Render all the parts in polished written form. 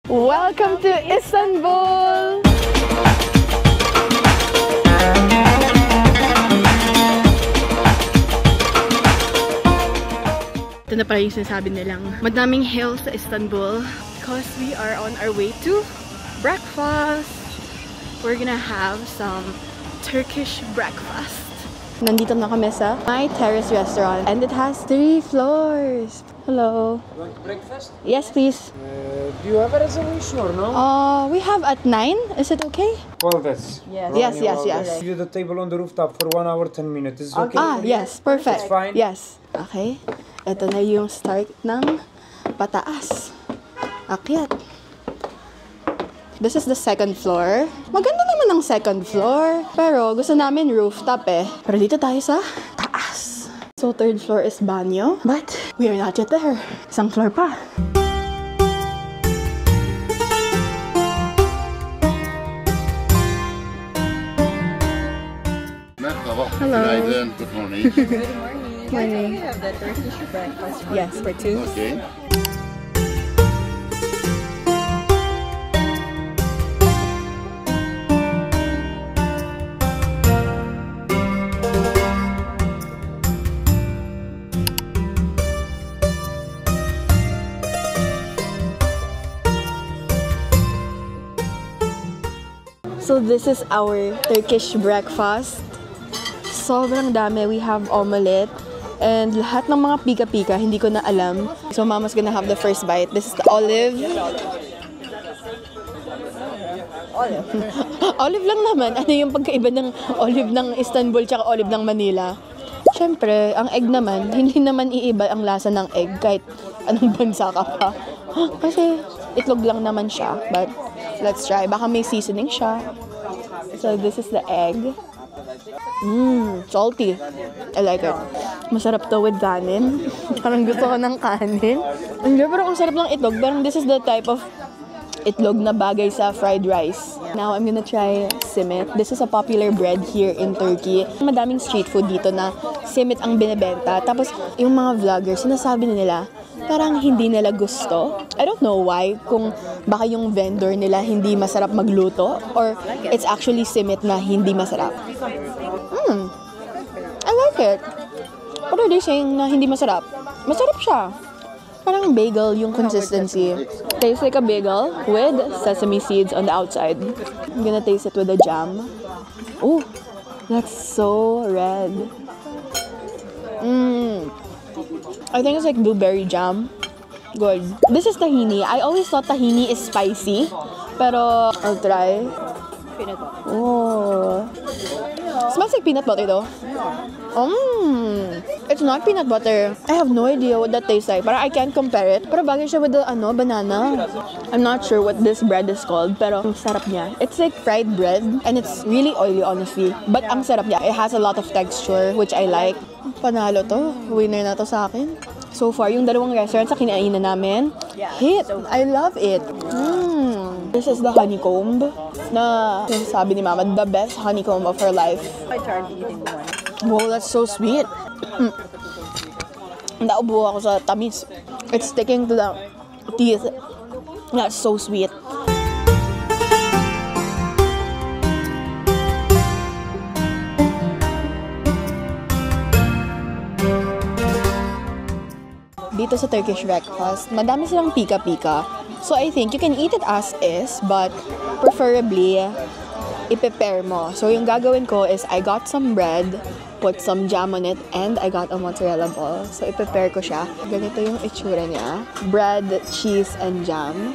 Welcome to Istanbul! Ito na pala yung sinasabi nilang madaming hills sa Istanbul because we are on our way to breakfast. We're gonna have some Turkish breakfast. Nandito na kami sa My Terrace restaurant and it has 3 floors. Hello. You want breakfast? Yes, please. Do you have a reservation or no? We have at 9. Is it okay? Well, that's Yes. Give you the table on the rooftop for 1 hour 10 minutes. Is it okay? Yes, perfect. It's fine. Yes. Okay. Ito na yung start ng pataas. Akyat. This is the 2nd floor. Maganda naman ang 2nd floor. Pero gusto namin rooftop eh. Pero dito tayo sa taas. So 3rd floor is banyo. But we are not yet there. Isang floor pa. Hello. Good morning. Good morning. Morning. We have the Turkish breakfast. Yes, for 2. Okay. So this is our Turkish breakfast. Sobrang dami. We have omelette and lahat ng mga pika-pika hindi ko na alam. So mama's gonna have the first bite. This is the olive. Olive lang naman. Ano yung pagkaiba ng olive ng Istanbul tsaka olive ng Manila? Siyempre, ang egg naman, hindi naman iiba ang lasa ng egg kahit anong bansa ka pa. Kasi itlog lang naman siya. But let's try. Baka may seasoning siya. So this is the egg. Salty. I like it. Masarap to with kanin. Parang gusto ko ng kanin. Hindi, pero ang sarap ng itlog. Parang this is the type of itlog na bagay sa fried rice. Now, I'm gonna try simit. This is a popular bread here in Turkey. Madaming street food dito na simit ang binibenta. Tapos, yung mga vloggers, sinasabi nila, parang hindi nila gusto. I don't know why. Kung baka yung vendor nila hindi masarap magluto or it's actually simit na hindi masarap. I like it. What are they saying na hindi masarap? Masarap siya. Parang bagel yung consistency. Tastes like a bagel with sesame seeds on the outside. I'm gonna taste it with the jam. Oh, that's so red. I think it's like blueberry jam. Good. This is tahini. I always thought tahini is spicy. Pero I'll try. Peanut butter. Oh. Smells like peanut butter though. It's not peanut butter. I have no idea what that tastes like. But I can't compare it. Pero bagay siya with the banana. I'm not sure what this bread is called. Pero ang sarap niya. It's like fried bread. And it's really oily honestly. But ang sarap niya. It has a lot of texture which I like. Panalo to. Winner na to sa akin. So far, yung dalawang restaurants sa kinainan namin, hit! I love it! This is the honeycomb na sabi ni Mama, the best honeycomb of her life. I tried eating one. Wow, that's so sweet! Naubo ako sa tamis. It's sticking to the teeth. That's so sweet. Dito sa Turkish breakfast, madami silang pika-pika. So I think you can eat it as is, but preferably, i-prepare mo. So yung gagawin ko is I got some bread, put some jam on it, and I got a mozzarella ball. So i-prepare ko siya. Ganito yung itsura niya. Bread, cheese, and jam.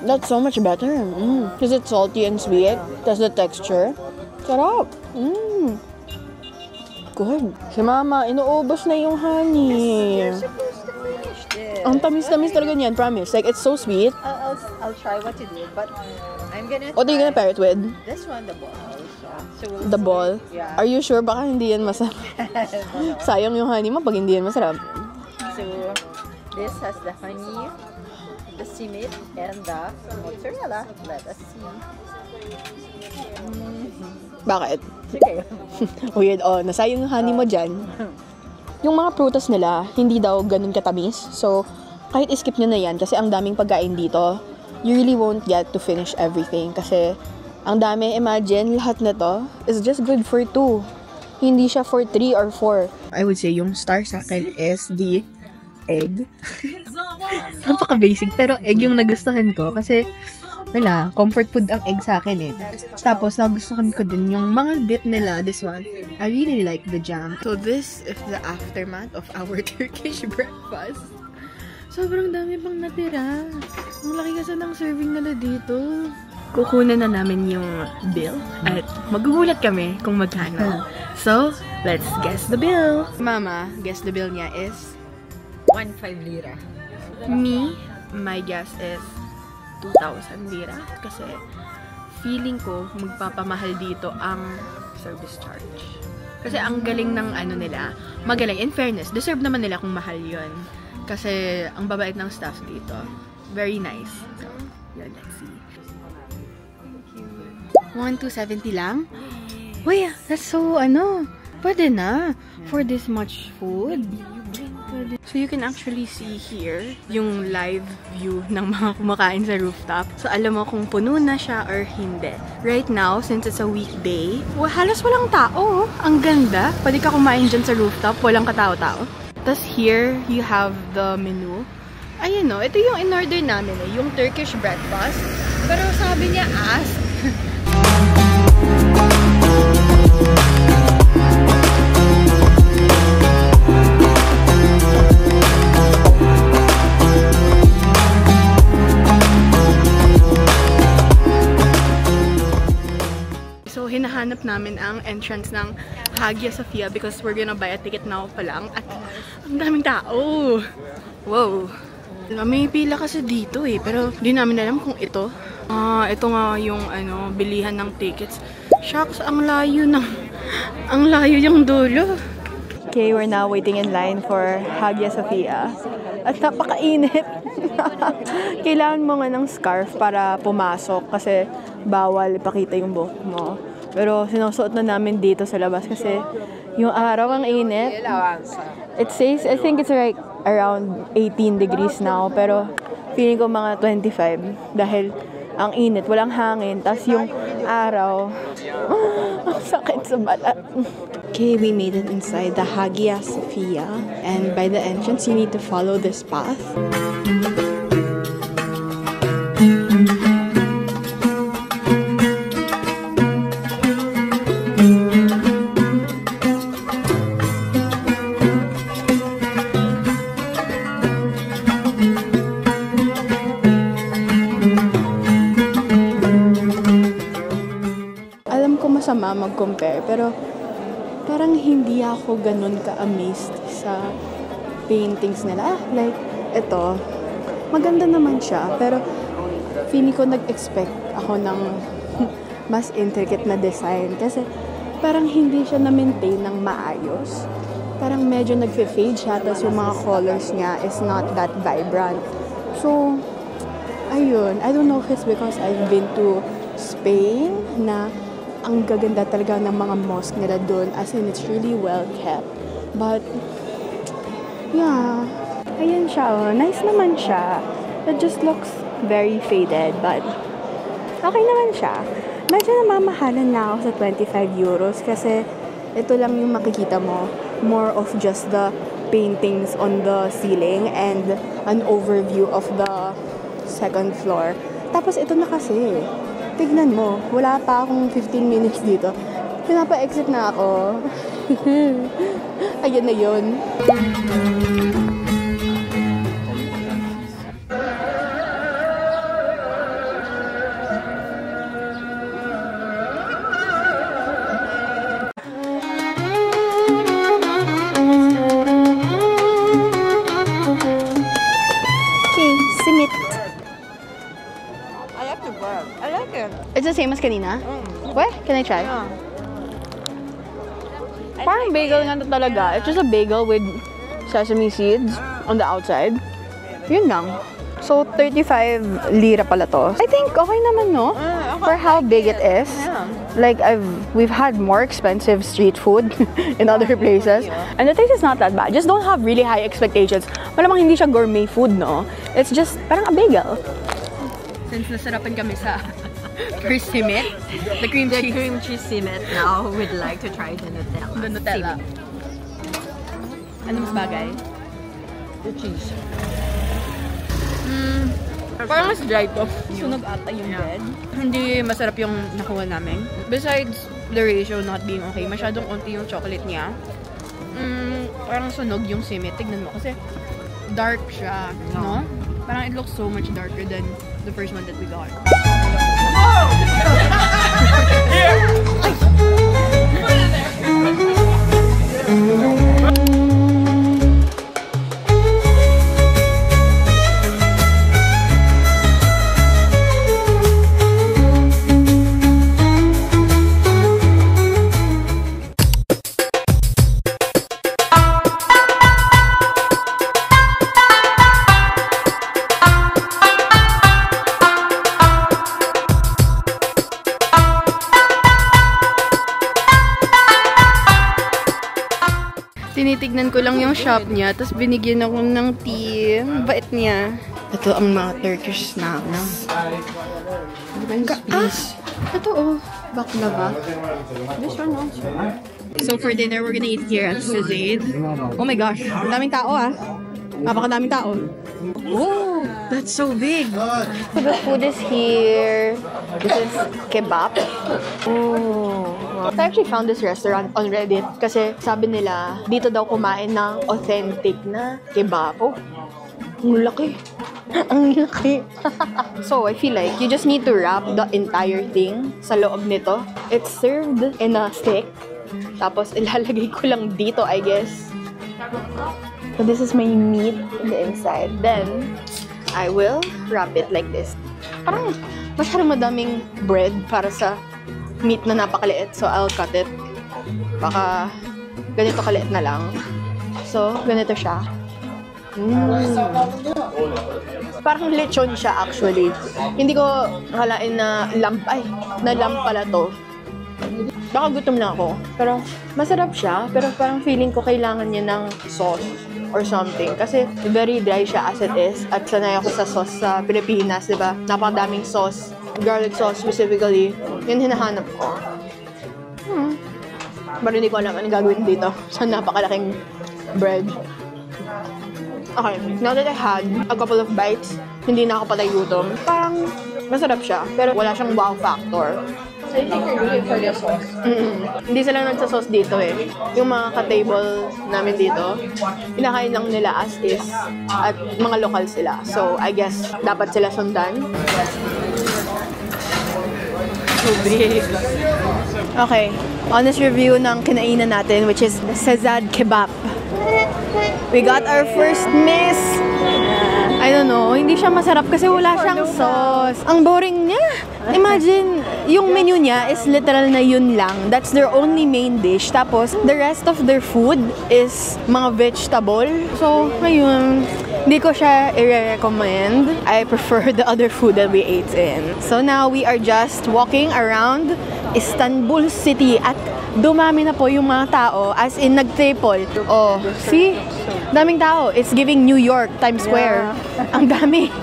That's so much better. Because it's salty and sweet. That's the texture. Sarap. Good. Si Mama, inuubos na yung honey. You're supposed to finish this. Ang tamis-tamis talaga niyan, promise. Like, it's so sweet. I'll try what you did, but I'm gonna. What are you gonna pair it with? This one, the ball. So The ball? Yeah. Are you sure? Baka hindi yan masarap. Sayang yung honey mo pag hindi yan masarap. So this has the honey, the simit, and the mozzarella. Let us see. Bakit? Sige. Weird. Oh, nasayang yung honey mo dyan. Yung mga prutas nila, hindi daw ganun katamis. So, kahit skip nyo na yan kasi ang daming pagkain dito, you really won't get to finish everything kasi ang dami. Imagine, lahat na to is just good for 2. Hindi siya for 3 or 4. I would say yung star sa akin is the egg. Napaka-basic, pero egg yung nagustuhan ko kasi wala, comfort food ang egg sa akin eh. Tapos, nagustuhan ko din yung mga dip nila. This one, I really like the jam. So, this is the aftermath of our Turkish breakfast. Sobrang dami pang natira. Ang laki kasi ng serving nila dito. Kukunan na namin yung bill at magugulat kami kung magkano. So, let's guess the bill. Mama, guess the bill niya is 1.5 lira. me. My guess is 2,000 lira kasi feeling ko magpapamahal dito ang service charge. Kasi ang galing ng ano nila, magaling. In fairness, deserve naman nila kung mahal yun. Kasi ang babait ng staff dito. Very nice. So, yun, let's see. Thank you. 1,270 lang? Uy, that's so, pwede na. For this much food. So you can actually see here yung live view ng mga kumakain sa rooftop. So alam mo kung puno na siya or hindi. Right now, since it's a weekday, halos walang tao. Ang ganda. Pwede ka kumain dyan sa rooftop, walang katao-tao. Tapos here, you have the menu. Ayun ito yung in-order namin yung Turkish breakfast. Pero sabi niya, ask. Hinahanap namin ang entrance ng Hagia Sophia because we're gonna buy a ticket now pa lang at ang daming tao. Wow. May pila kasi dito pero di namin alam kung ito. Ito nga yung bilihan ng tickets. Shucks, ang layo yung dulo. Okay, we're now waiting in line for Hagia Sophia. At napakainit. Kailangan mo nga ng scarf para pumasok kasi bawal ipakita yung buhok mo. Pero sinusuot na namin dito sa labas kasi yung araw ang init. It says, I think it's like around 18 degrees now. Pero feeling ko mga 25 dahil ang init, walang hangin. Tapos yung araw, ang sakit sa balat. Okay, we made it inside the Hagia Sophia. And by the entrance, you need to follow this path. Masama mag-compare, pero parang hindi ako ganun ka-amazed sa paintings nila. Like, ito, maganda naman siya, pero feeling ko nag-expect ako ng mas intricate na design kasi parang hindi siya na-maintain ng maayos. Parang medyo nag-fade siya, tapos yung mga colors niya is not that vibrant. So, ayun, I don't know if it's because I've been to Spain na ang gaganda talaga ng mga mosque nila doon, as in it's really well kept. But yeah, ayan siya, nice naman siya. It just looks very faded, but okay naman siya. Medyo namamahalan na ako sa 25 euros kasi ito lang yung makikita mo, more of just the paintings on the ceiling and an overview of the second floor. Tapos ito na kasi, tignan mo, wala pa akong 15 minutes dito. Pinapa-exit na ako. Ayan na yun. Okay, simit. I like the bread. I like it. It's the same as kanina? What? Can I try? Yeah. Parang bagel nga to talaga. It's just a bagel with sesame seeds on the outside. Yun lang. So, 35 lira pala to. I think okay naman, no? Okay, For how big it is. Yeah. Like, we've had more expensive street food in other places. And the taste is not that bad. Just don't have really high expectations. Malamang hindi siya gourmet food, no? It's just parang a bagel. Since nasarapan kami sa first simit, the cream cheese simit, now we'd like to try the Nutella. The Nutella. Ano mas bagay? The cheese. Parang mas dry to. Sunog ata yung bread. Hindi masarap yung nakuha namin. Besides the ratio not being okay, masyadong konti yung chocolate niya. Parang sunog yung simit. Tignan mo kasi dark siya, no? Parang it looks so much darker than the first one that we got. Tinitignan ko lang yung shop niya, tapos binigyan ako ng tea. Bait niya. Ito ang mga Turkish snacks. Ito oh. Baklava. This one also. So for dinner, we're gonna eat here at Suzade. Oh my gosh. Ang daming tao ah. Napakadaming tao. Oh, that's so big. So the food is here. This is kebab. Oh. I actually found this restaurant on Reddit kasi sabi nila dito daw kumain ng authentic na kebab. Oh, ang laki. Ang laki. So I feel like you just need to wrap the entire thing sa loob nito. It's served in a stick. Tapos ilalagay ko lang dito, I guess. So this is my meat in the inside. Then I will wrap it like this. Parang masyadong madaming bread para sa meat na napakaliit. So I'll cut it. Baka ganito kaliit na lang. So ganito siya. Parang lechon siya actually. Hindi ko akalain na lamb pala to. Baka gutom na ako. Pero masarap siya. Pero parang feeling ko kailangan niya ng sauce or something. Kasi very dry siya as it is. At sanay ako sa sauce sa Pilipinas, di ba? Napakadaming sauce. Garlic sauce specifically. Yun hinahanap ko. Pero hindi ko alam anong gagawin dito sa napakalaking bread. Okay, now that I had a couple of bites, hindi na ako patay gutom. Parang masarap siya, pero wala siyang wow factor. So you think you're doing it for the sauce? Hindi sila nagsasauce dito eh. Yung mga ka-table namin dito, pinakain lang nila as is at mga lokal sila. So I guess dapat sila sundan. So big. Okay, honest review ng kinainan natin, which is Sezad Kebab. We got our first miss. I don't know, hindi siya masarap kasi wala siyang sauce. Ang boring niya. Imagine, yung menu niya is literal na yun lang. That's their only main dish. Tapos, the rest of their food is mga vegetable. So, ngayon, hindi ko siya i-recommend. I prefer the other food that we ate in. So now, we are just walking around Istanbul City at dumami na po yung mga tao as in nag-triple. Oh, see? Daming tao. It's giving New York, Times Square. Ang dami.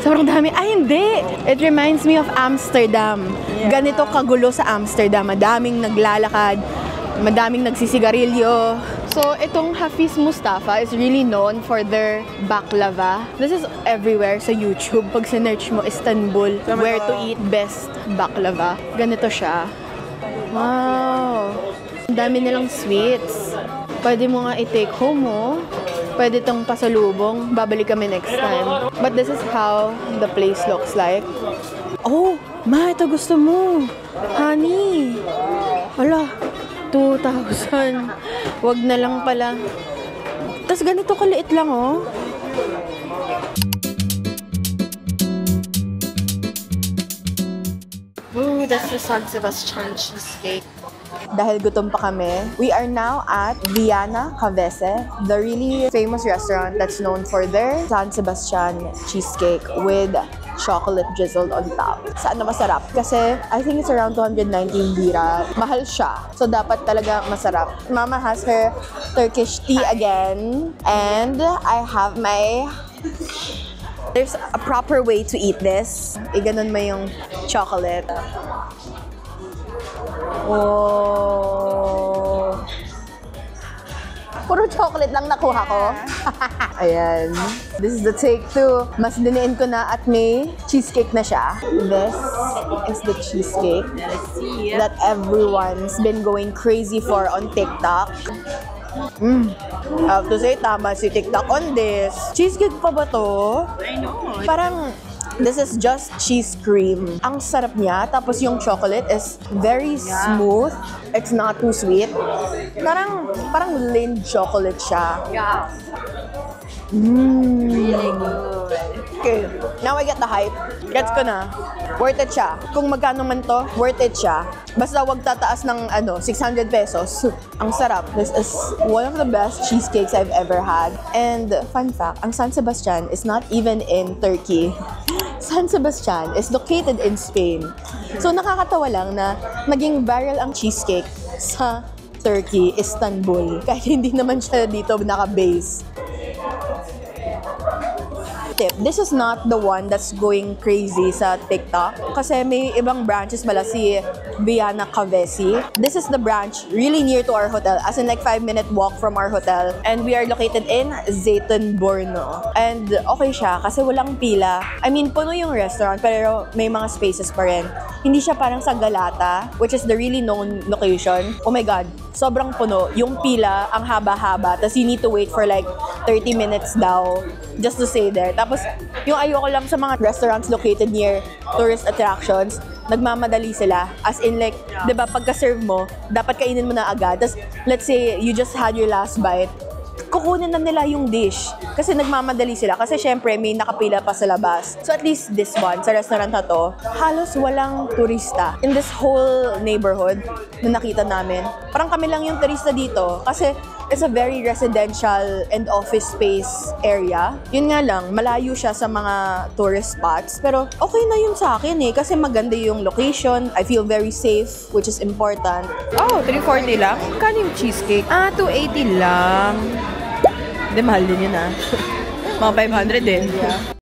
Sobrang dami. Ay, hindi! It reminds me of Amsterdam. Ganito kagulo sa Amsterdam. Madaming naglalakad. Madaming nagsisigarilyo. So, itong Hafiz Mustafa is really known for their baklava. This is everywhere sa YouTube. Pag sinearch mo Istanbul, where to eat best baklava. Ganito siya. Wow! Ang dami nilang sweets. Pwede mo nga i-take home mo. Pwede itong pasalubong. Babalik kami next time. But this is how the place looks like. Oh! Ma, ito gusto mo! Honey! Wala. 2,000. Wag na lang pala. Tapos ganito kaliit lang, oh. Ooh, that's the San Sebastian cheesecake. Dahil gutom pa kami, we are now at Viana Kavese, the really famous restaurant that's known for their San Sebastian cheesecake with chocolate drizzled on top. Saan na masarap? Kasi I think it's around 219 lira. Mahal siya. So dapat talaga masarap. Mama has her Turkish tea again. And I have my... There's a proper way to eat this. Iganon mo yung chocolate. Oh. Puro chocolate lang nakuha ko. Ayan. This is the take 2. Mas diniin ko na at may cheesecake na siya. This is the cheesecake that everyone's been going crazy for on TikTok. I have to say, tama si TikTok on this. Cheesecake pa ba to? I know. Parang this is just cheese cream. Ang sarap niya. Tapos yung chocolate is very smooth. It's not too sweet. Parang Lindt chocolate siya. Yeah. Really good. Okay, now I get the hype. Gets ko na. Worth it siya. Kung magkano man to, worth it siya. Basta wag tataas ng 600 pesos. Ang sarap. This is one of the best cheesecakes I've ever had. And fun fact, ang San Sebastian is not even in Turkey. San Sebastian is located in Spain. So nakakatawa lang na naging viral ang cheesecake sa Turkey, Istanbul. Kahit hindi naman siya dito naka-base. Tip, this is not the one that's going crazy sa TikTok. Kasi may ibang branches pala si Viana Cavesi. This is the branch really near to our hotel. As in like 5-minute walk from our hotel. And we are located in Zeytinburnu. And okay siya kasi walang pila. I mean, puno yung restaurant pero may mga spaces pa rin. Hindi siya parang sa Galata, which is the really known location. Oh my God, sobrang puno. Yung pila, ang haba-haba. Tapos you need to wait for like 30 minutes daw just to stay there. Tapos, yung ayoko lang sa mga restaurants located near tourist attractions, nagmamadali sila. As in like, di ba, pagka-serve mo, dapat kainin mo na agad. Tapos, let's say, you just had your last bite, kukunin na nila yung dish. Kasi nagmamadali sila. Kasi syempre, may nakapila pa sa labas. So at least this one, sa restaurant na to, halos walang turista. In this whole neighborhood na nakita namin, parang kami lang yung turista dito. Kasi it's a very residential and office space area. Yun nga lang, malayo siya sa mga tourist spots. Pero okay na yun sa akin eh. Kasi maganda yung location. I feel very safe, which is important. Oh, 340 lang? Kano yung cheesecake? 280 lang. Hindi, mahal din yun ah. Mga 500 din.